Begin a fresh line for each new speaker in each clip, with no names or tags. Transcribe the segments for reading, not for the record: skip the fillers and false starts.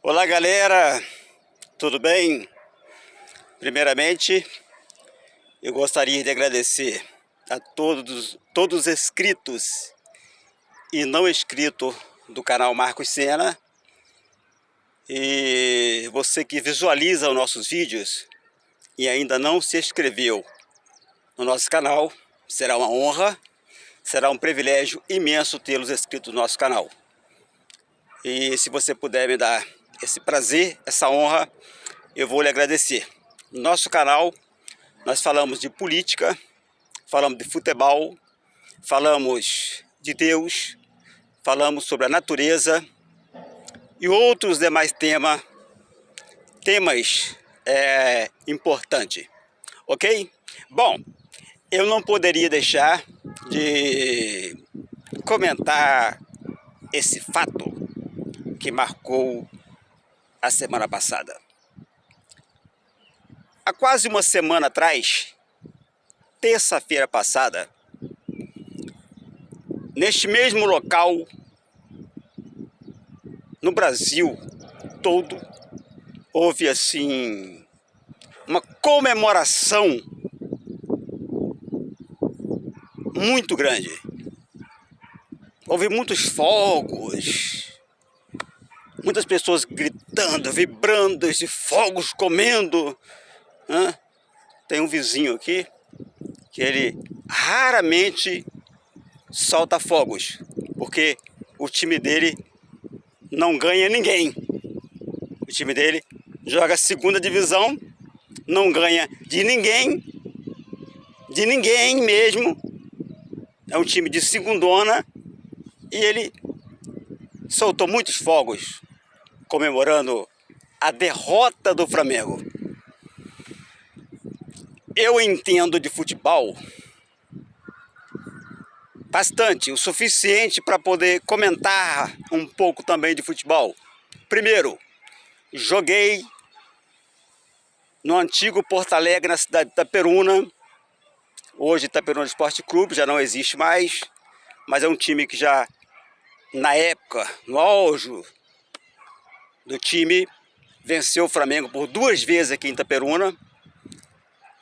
Olá galera, tudo bem? Primeiramente, eu gostaria de agradecer a todos os inscritos e não inscritos do canal Marcos Sena e você que visualiza os nossos vídeos e ainda não se inscreveu no nosso canal. Será uma honra, será um privilégio imenso tê-los inscritos no nosso canal. E se você puder me dar esse prazer, essa honra, eu vou lhe agradecer. No nosso canal, nós falamos de política, falamos de futebol, falamos de Deus, falamos sobre a natureza e outros demais temas importantes, ok? Bom, eu não poderia deixar de comentar esse fato que marcou a semana passada. Há quase uma semana atrás, terça-feira passada, neste mesmo local, no Brasil todo, houve assim uma comemoração muito grande. Houve muitos fogos, muitas pessoas gritando, vibrando, esses fogos comendo. Tem um vizinho aqui que ele raramente solta fogos, porque o time dele não ganha ninguém. O time dele joga a segunda divisão, não ganha de ninguém mesmo. É um time de segundona e ele soltou muitos fogos comemorando a derrota do Flamengo. Eu entendo de futebol bastante, o suficiente para poder comentar um pouco também de futebol. Primeiro, joguei no antigo Porto Alegre, na cidade de Itaperuna. Hoje Itaperuna Esporte Clube já não existe mais, mas é um time que já, na época, no auge do time, venceu o Flamengo por 2 vezes aqui em Itaperuna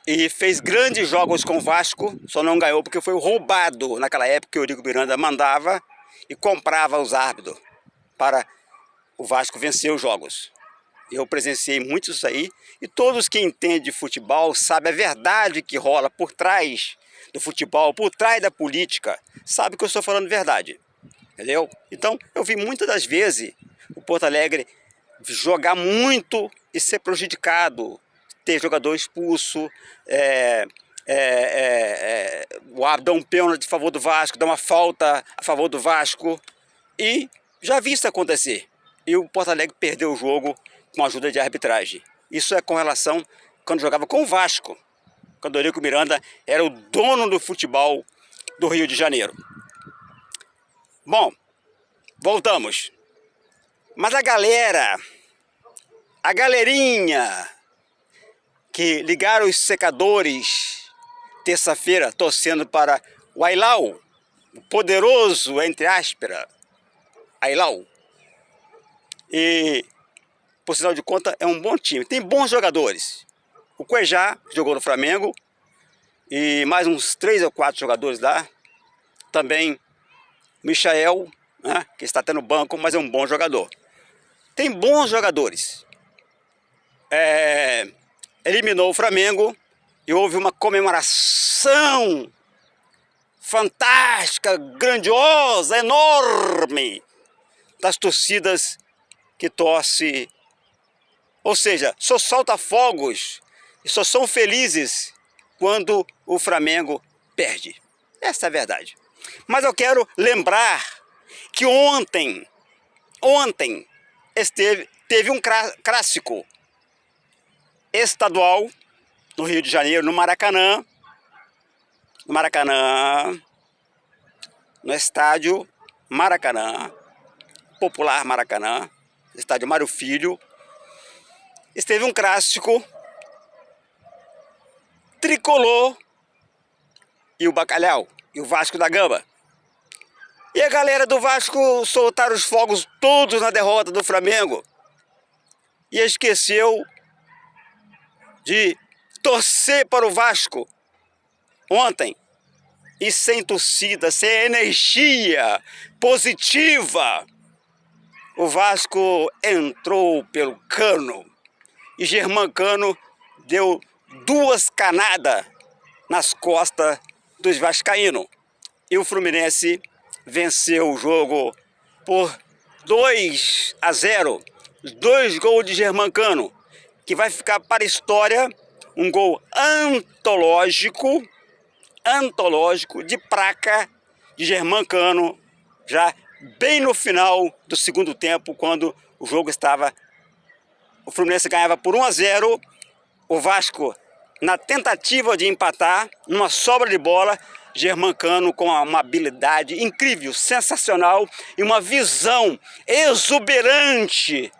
e fez grandes jogos com o Vasco, só não ganhou porque foi roubado naquela época que o Eurico Miranda mandava e comprava os árbitros para o Vasco vencer os jogos. Eu presenciei muito isso aí e todos que entendem de futebol sabem a verdade que rola por trás do futebol, por trás da política, sabem que eu estou falando verdade, entendeu? Então eu vi muitas das vezes o Porto Alegre jogar muito e ser prejudicado, ter jogador expulso, o árbitro dá um pênalti a favor do Vasco, dá uma falta a favor do Vasco, e já vi isso acontecer. E o Porto Alegre perdeu o jogo com a ajuda de arbitragem. Isso é com relação quando jogava com o Vasco, quando o Eurico Miranda era o dono do futebol do Rio de Janeiro. Bom, voltamos. Mas a galerinha que ligaram os secadores terça-feira torcendo para o Al-Hilal, o poderoso, entre aspas, Al-Hilal. E, por sinal de conta, é um bom time, tem bons jogadores. O Cuejá jogou no Flamengo e mais uns 3 ou 4 jogadores lá. Também Michael, né, que está até no banco, mas é um bom jogador. Tem bons jogadores. Eliminou o Flamengo e houve uma comemoração fantástica, grandiosa, enorme das torcidas que torcem. Ou seja, só solta fogos e só são felizes quando o Flamengo perde. Essa é a verdade. Mas eu quero lembrar que ontem teve um clássico estadual no Rio de Janeiro, no Maracanã, no estádio Maracanã, popular Maracanã, estádio Mário Filho. Esteve um clássico Tricolor e o Bacalhau, e o Vasco da Gama. E a galera do Vasco soltaram os fogos todos na derrota do Flamengo. e esqueceu de torcer para o Vasco ontem. E sem torcida, sem energia positiva, o Vasco entrou pelo cano e Germancano deu 2 canadas nas costas dos vascaínos. E o Fluminense venceu o jogo por 2-0, 2 gols de Germancano, que vai ficar para a história um gol antológico de placa de Germancano, já bem no final do segundo tempo, quando o jogo estava, o Fluminense ganhava por 1-0, o Vasco, na tentativa de empatar, numa sobra de bola, Germancano com uma habilidade incrível, sensacional e uma visão exuberante,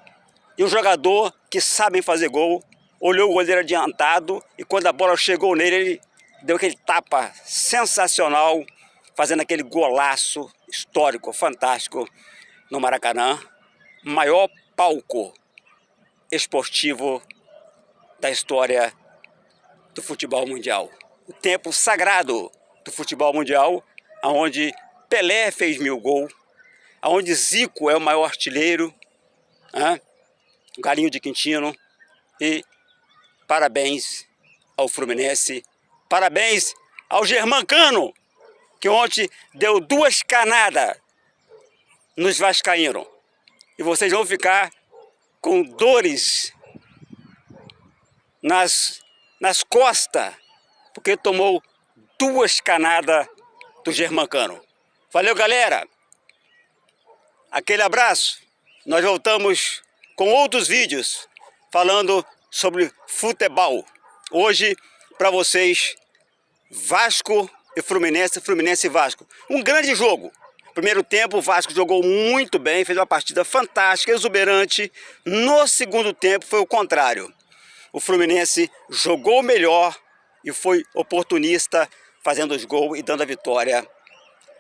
e um jogador que sabe fazer gol, olhou o goleiro adiantado e quando a bola chegou nele, ele deu aquele tapa sensacional, fazendo aquele golaço histórico, fantástico, no Maracanã, maior palco esportivo da história do futebol mundial. O tempo sagrado do futebol mundial, onde Pelé fez 1000 gols, onde Zico é o maior artilheiro, Galinho de Quintino, e parabéns ao Fluminense, parabéns ao Germancano, que ontem deu 2 canadas nos vascaínos. E vocês vão ficar com dores nas costas, porque tomou 2 canadas do Germancano. Valeu, galera! Aquele abraço. Nós voltamos com outros vídeos falando sobre futebol. Hoje, para vocês, Vasco e Fluminense, Fluminense e Vasco. Um grande jogo. Primeiro tempo, o Vasco jogou muito bem, fez uma partida fantástica, exuberante. No segundo tempo, foi o contrário. O Fluminense jogou melhor e foi oportunista, fazendo os gols e dando a vitória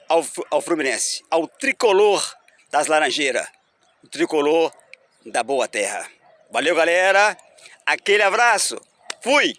ao Fluminense, ao tricolor das Laranjeiras, o tricolor da Boa Terra. Valeu, galera! Aquele abraço! Fui!